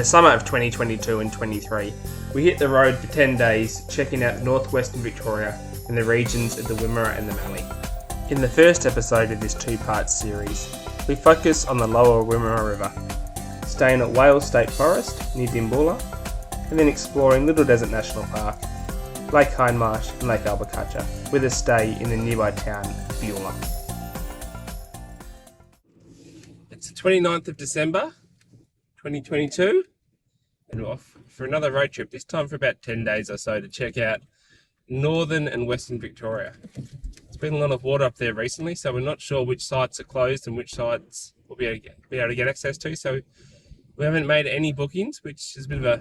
the summer of 2022 and 23, we hit the road for 10 days checking out northwestern Victoria and the regions of the Wimmera and the Mallee. In the first episode of this two-part series, we focus on the lower Wimmera River, staying at Wail State Forest near Beulah, and then exploring Little Desert National Park, Lake Hindmarsh and Lake Albacutya, with a stay in the nearby town of Beulah. It's the 29th of December 2022 and we're off for another road trip, this time for about 10 days or so to check out northern and western Victoria. There's been a lot of water up there recently, so we're not sure which sites are closed and which sites we'll be able to get access to, so we haven't made any bookings, which is a bit of a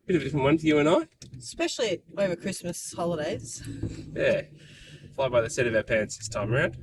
different one for you and I. Especially over Christmas holidays. Yeah, fly by the seat of our pants this time around.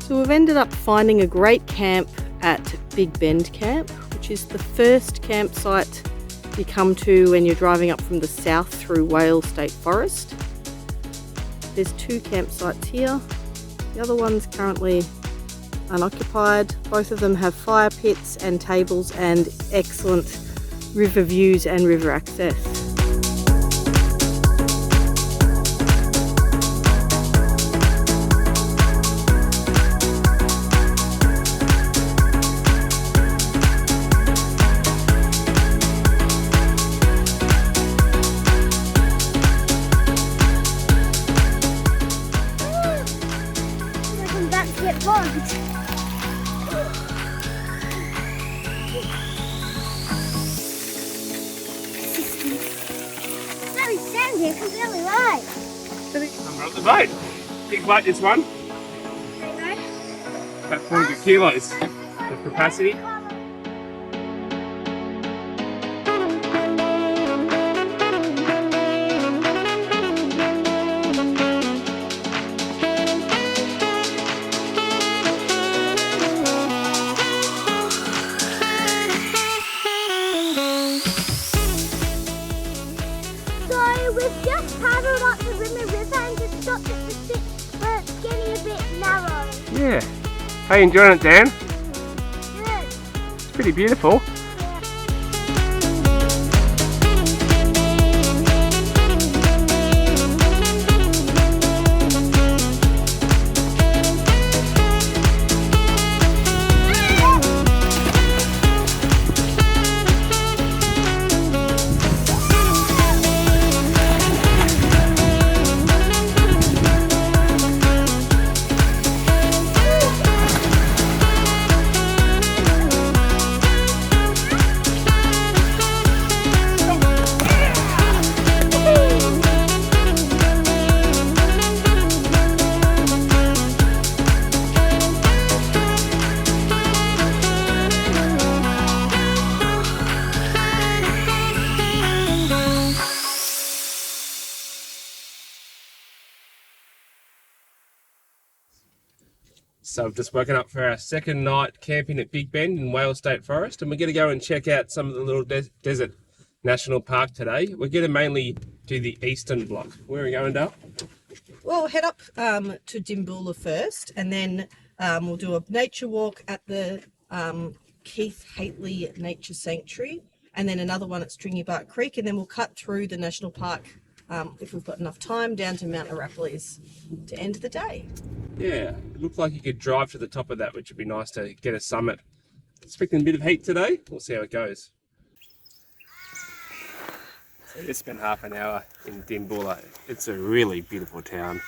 We've ended up finding a great camp at Big Bend Camp, which is the first campsite you come to when you're driving up from the south through Wail State Forest. There's two campsites here. The other one's currently unoccupied. Both of them have fire pits and tables and excellent river views and river access. Very sandy, I can barely ride. Number of the boat. Big boat, this one. About 400 kilos of capacity. We've just paddled up the Wimmera River and just stopped at the stick where it's getting a bit narrow. Yeah. How you enjoying it, Dan? Good. It's pretty beautiful. So I've just woken up for our second night camping at Big Bend in Wail State Forest, and we're going to go and check out some of the Little Desert National Park today. We're going to mainly do the eastern block. Where are we going, Dale? Well, head up to Beulah first, and then we'll do a nature walk at the Keith Hately Nature Sanctuary, and then another one at Stringy Bark Creek, and then we'll cut through the national park, if we've got enough time, down to Mount Arapiles to end the day. Yeah, it looked like you could drive to the top of that, which would be nice to get a summit. Expecting a bit of heat today. We'll see how it goes. So just spent half an hour in Beulah. It's a really beautiful town.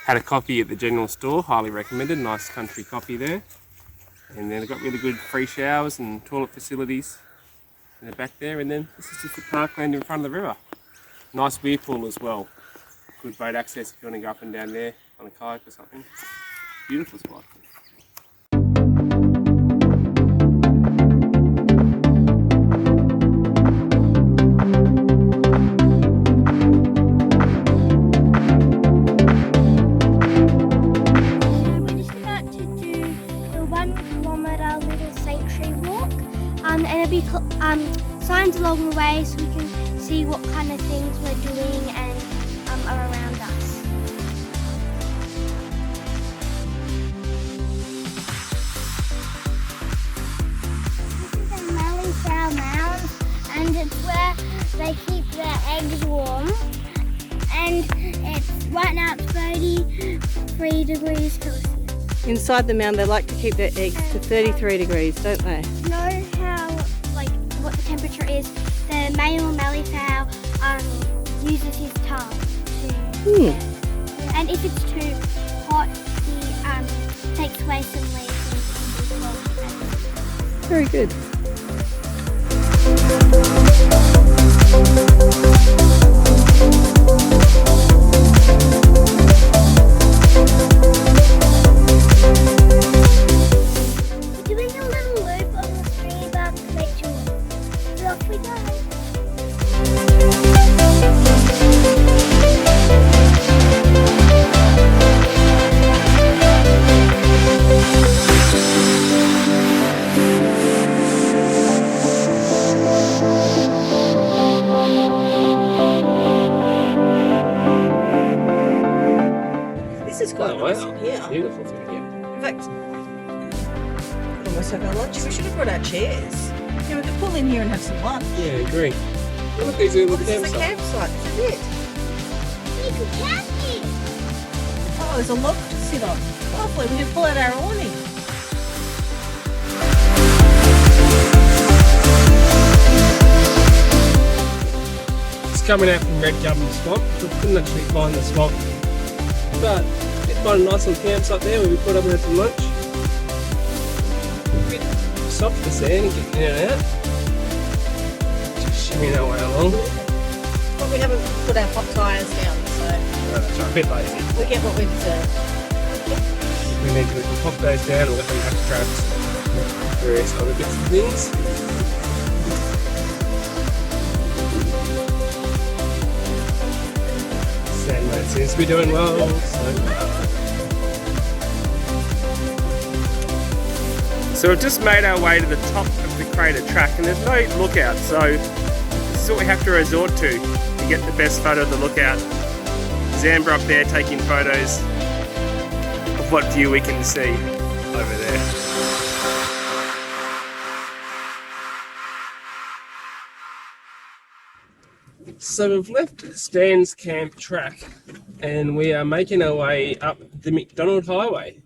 Had a coffee at the general store, highly recommended. Nice country coffee there. And then they've got really good free showers and toilet facilities in the back there. And then this is just the parkland in front of the river. Nice weir pool as well. Good boat access if you want to go up and down there on a kayak or something. Beautiful spot. kilometre little sanctuary walk, and there'll be signs along the way so we can see what kind of things we're doing and are around us. This is a Mallee Fowl Mound, and it's where they keep their eggs warm. And it's right now it's 33 degrees Celsius. Inside the mound, they like to keep their eggs to 33 degrees, don't they? You know how, like, what the temperature is? The male Mallee fowl uses his tongue to, and if it's too hot, he takes away some leaves and Very good. We're doing a little loop on the tree bark collection. So off we go. This is quite nice. Yeah. Beautiful thing here. In fact, almost have our lunch. We should have brought our chairs. Yeah, we could pull in here and have some lunch. Yeah, agree. Look at these little This is the campsite. This is it. You can catch it. Oh, there's a log to sit on. Lovely. We can pull out our awning. It's coming out from Red Gum Swamp. We couldn't actually find the swamp, but we find a nice little campsite there where we put up and had some lunch. A bit soft the sand, getting in and out. Just shimmying our way along. Well, we haven't put our hot tyres down, so Oh, that's right, a bit lazy. we get what we deserve. We need to pop those down and let them have traps. Various other bits and things. Sandmate seems to be doing well. So we've just made our way to the top of the crater track, and there's no lookout, so this is what we have to resort to get the best photo of the lookout. Zambra up there taking photos of what view we can see over there. So we've left Stan's camp track and we are making our way up the McDonald Highway.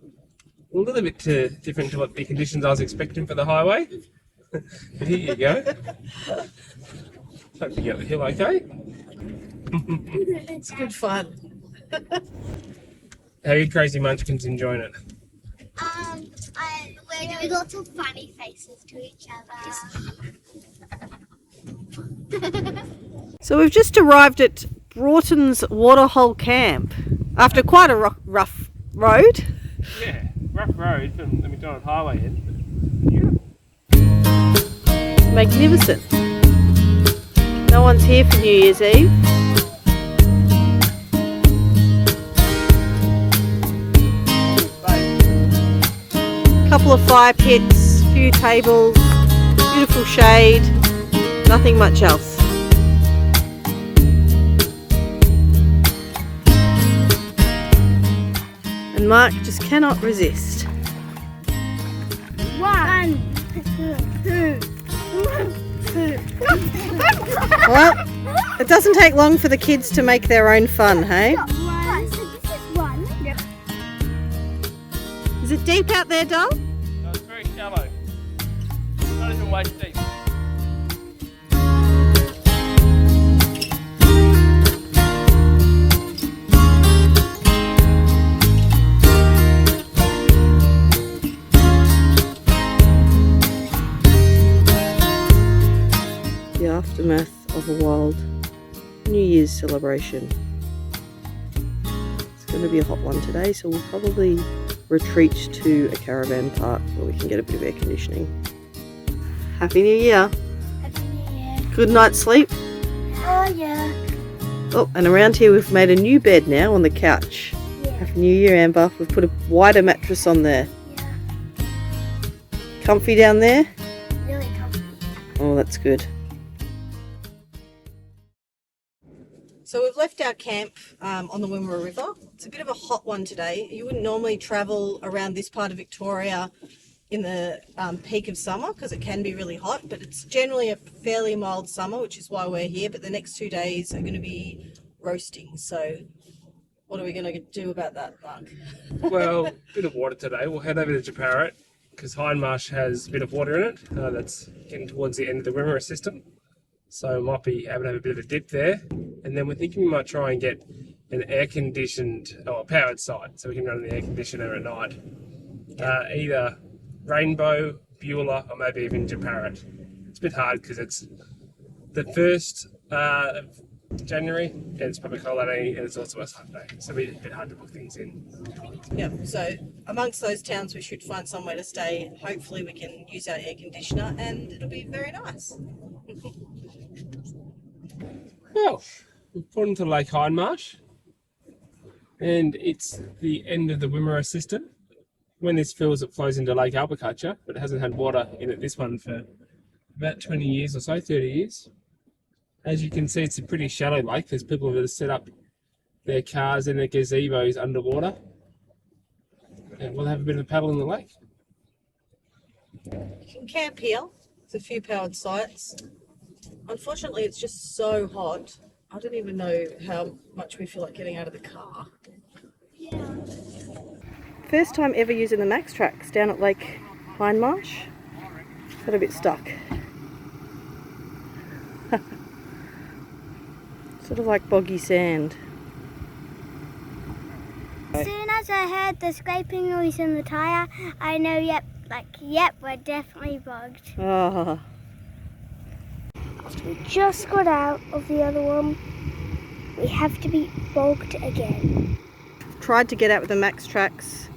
A little bit different to what the conditions I was expecting for the highway. But here you go. Hope you get the hill okay. It's good fun. How are you crazy munchkins enjoying it? We're doing lots of funny faces to each other. So we've just arrived at Broughton's Waterhole camp after quite a rough road. Yeah, rough road from the McDonald Highway end. Beautiful. Magnificent. No one's here for New Year's Eve. Couple of fire pits, few tables, beautiful shade, nothing much else. And Mark just cannot resist. 1, 2. Well, it doesn't take long for the kids to make their own fun, hey? So this is 1. Yep. Is it deep out there, doll? No, it's very shallow. Not even waist deep. The aftermath of a wild New Year's celebration. It's going to be a hot one today, so we'll probably retreat to a caravan park where we can get a bit of air conditioning. Happy New Year! Happy New Year. Good night's sleep. Oh yeah. Oh, and around here we've made a new bed now on the couch. Yeah. Happy New Year, Amber. We've put a wider mattress on there. Yeah. Comfy down there? Really comfy. Oh, that's good. So we've left our camp on the Wimmera River. It's a bit of a hot one today. You wouldn't normally travel around this part of Victoria in the peak of summer because it can be really hot, but it's generally a fairly mild summer, which is why we're here. But the next 2 days are going to be roasting. So what are we going to do about that, Mark? Well, a bit of water today. We'll head over to Jeparit because Hindmarsh has a bit of water in it. That's getting towards the end of the Wimmera system. So we might be able to have a bit of a dip there. And then we're thinking we might try and get an air-conditioned or powered site so we can run the air conditioner at night. Either Rainbow, Beulah, or maybe even Jeparit. It's a bit hard because it's the 1st of January and it's public holiday and it's also a Sunday. So it's a bit hard to book things in. Yeah, so amongst those towns we should find somewhere to stay. Hopefully we can use our air conditioner and it'll be very nice. Well, we've put into Lake Hindmarsh and it's the end of the Wimmera system. When this fills, it flows into Lake Albacutya, but it hasn't had water in it, this one, for about 20 years or so, 30 years. As you can see, it's a pretty shallow lake. There's people that have set up their cars and their gazebos underwater. And we'll have a bit of a paddle in the lake. You can camp here. There's a few powered sites. Unfortunately, it's just so hot. I don't even know how much we feel like getting out of the car. Yeah. First time ever using the Max Tracks down at Lake Hindmarsh. Got a bit stuck. Sort of like boggy sand. As soon as I heard the scraping noise in the tyre, I know, yep, we're definitely bogged. Oh. We just got out of the other one. We have to be bogged again. Tried to get out with the Max Tracks.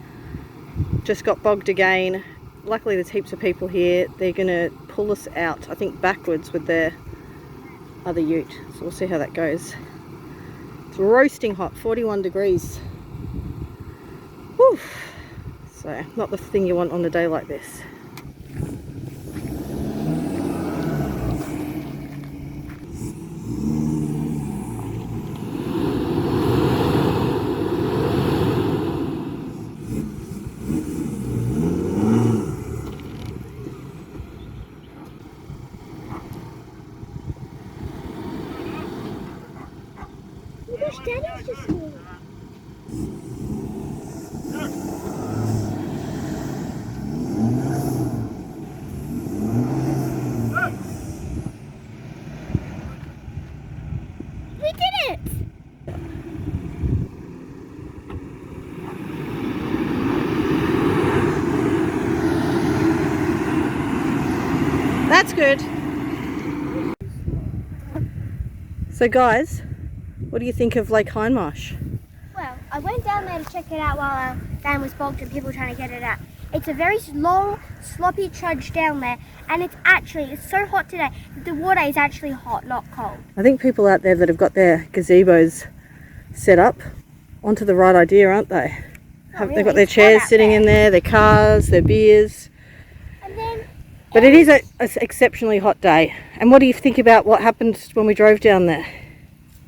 Just got bogged again. Luckily there's heaps of people here. They're going to pull us out, I think backwards with their other ute. So we'll see how that goes. It's roasting hot, 41 degrees. Whew. So not the thing you want on a day like this. Daddy's just here. We did it! That's good. So guys, what do you think of Lake Hindmarsh? Well, I went down there to check it out while our van was bogged and people were trying to get it out. It's a very long, sloppy trudge down there, and it's so hot today. The water is actually hot, not cold. I think people out there that have got their gazebos set up onto the right idea, aren't they? They've got their chairs sitting in there, their cars, their beers. And then, but it is an exceptionally hot day. And what do you think about what happened when we drove down there?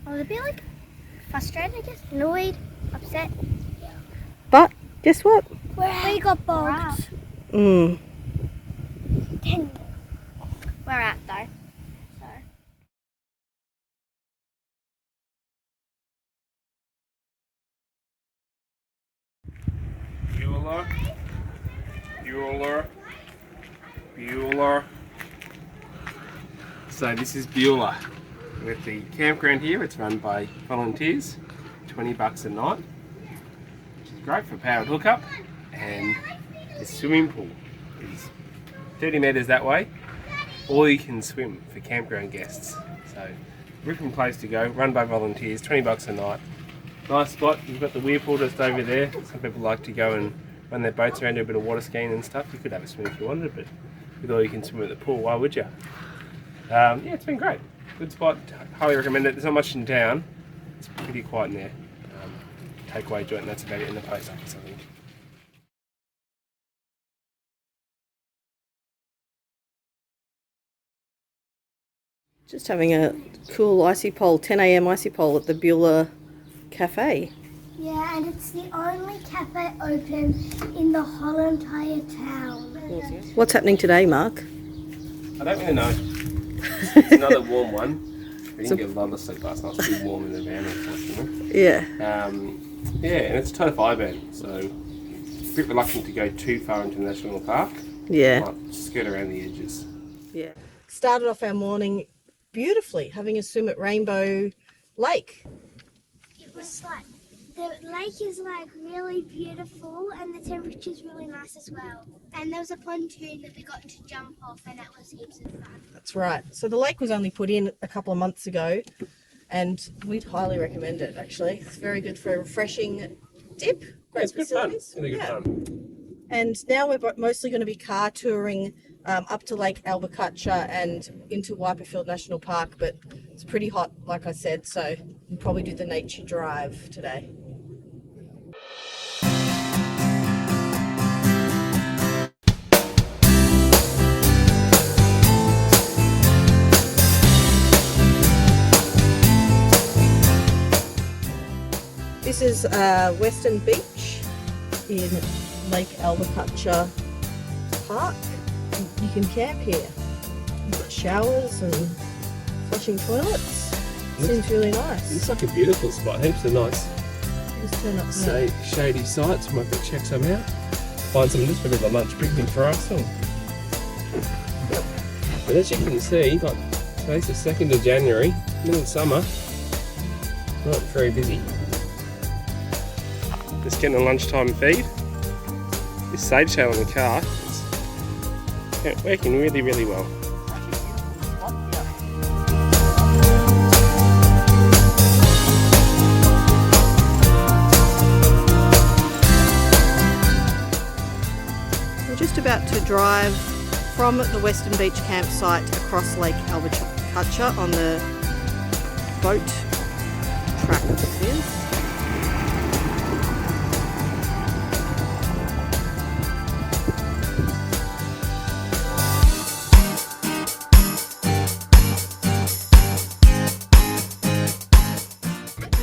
I was a bit frustrated, I guess, annoyed, upset. But guess what? We got bogged. Mm. We're out though. Beulah, Beulah, Beulah. So this is Beulah. With the campground here, it's run by volunteers, $20 a night, which is great for a powered hookup, and the swimming pool is 30 metres that way, or you can swim for campground guests. So, ripping place to go, run by volunteers, $20 a night. Nice spot, you've got the weir pool just over there. Some people like to go and run their boats around, do a bit of water skiing and stuff. You could have a swim if you wanted, but with all you can swim at the pool, why would you? Yeah, it's been great. Good spot, highly recommend it. There's not much in town. It's pretty quiet in there. Takeaway joint, and that's about it in the post office, I think. Just having a cool icy pole, 10 a.m. icy pole at the Beulah cafe. Yeah, and it's the only cafe open in the whole entire town. What's happening today, Mark? I don't really know. It's another warm one. We didn't get a lot of sleep last night. It's too warm in the van, unfortunately. Yeah. Yeah, and it's a total fire ban, so a bit reluctant to go too far into the national park. Yeah. Might skirt around the edges. Yeah. Started off our morning beautifully, having a swim at Rainbow Lake. It was like, the lake is like really beautiful and the temperature's really nice as well. And there was a pontoon that we got to jump off and that was heaps of fun. That's right. So the lake was only put in a couple of months ago and we'd highly recommend it actually. It's very good for a refreshing dip. Great it's good fun. facilities. Really good fun. And now we're mostly going to be car touring up to Lake Albacutya and into Whitefield National Park, but it's pretty hot, like I said, so we'll probably do the nature drive today. This is Western Beach in Lake Albacutya Park. You can camp here. You've got showers and flushing toilets. Seems really nice. It's like a beautiful spot. Heaps of nice Just turn up there. shady sites. Might go check some out. Find some just for a bit of a lunch picnic for us. But as you can see, like today's the 2nd of January, middle of summer. Not very busy. Just getting a lunchtime feed. This sage tail in the car is working really, really well. We're just about to drive from the Western Beach campsite across Lake Albacutya on the boat track. This is.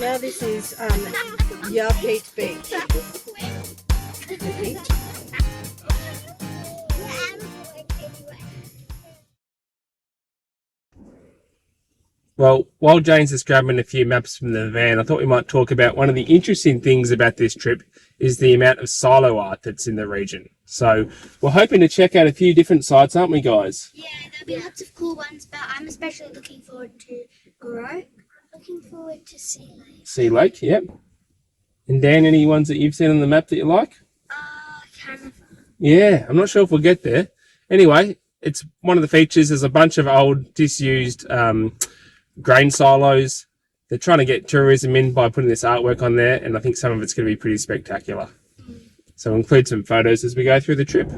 Now this is Yarpeet Beach. Well, while Jane's is grabbing a few maps from the van, I thought we might talk about one of the interesting things about this trip is the amount of silo art that's in the region. So we're hoping to check out a few different sites, aren't we, guys? Yeah, there'll be lots of cool ones, but I'm especially looking forward to Broughton. Looking forward to Sea Lake. Sea Lake, yep. And Dan, any ones that you've seen on the map that you like? Canada. Yeah, I'm not sure if we'll get there. Anyway, it's one of the features. There's a bunch of old, disused grain silos. They're trying to get tourism in by putting this artwork on there, and I think some of it's going to be pretty spectacular. So we'll include some photos as we go through the trip.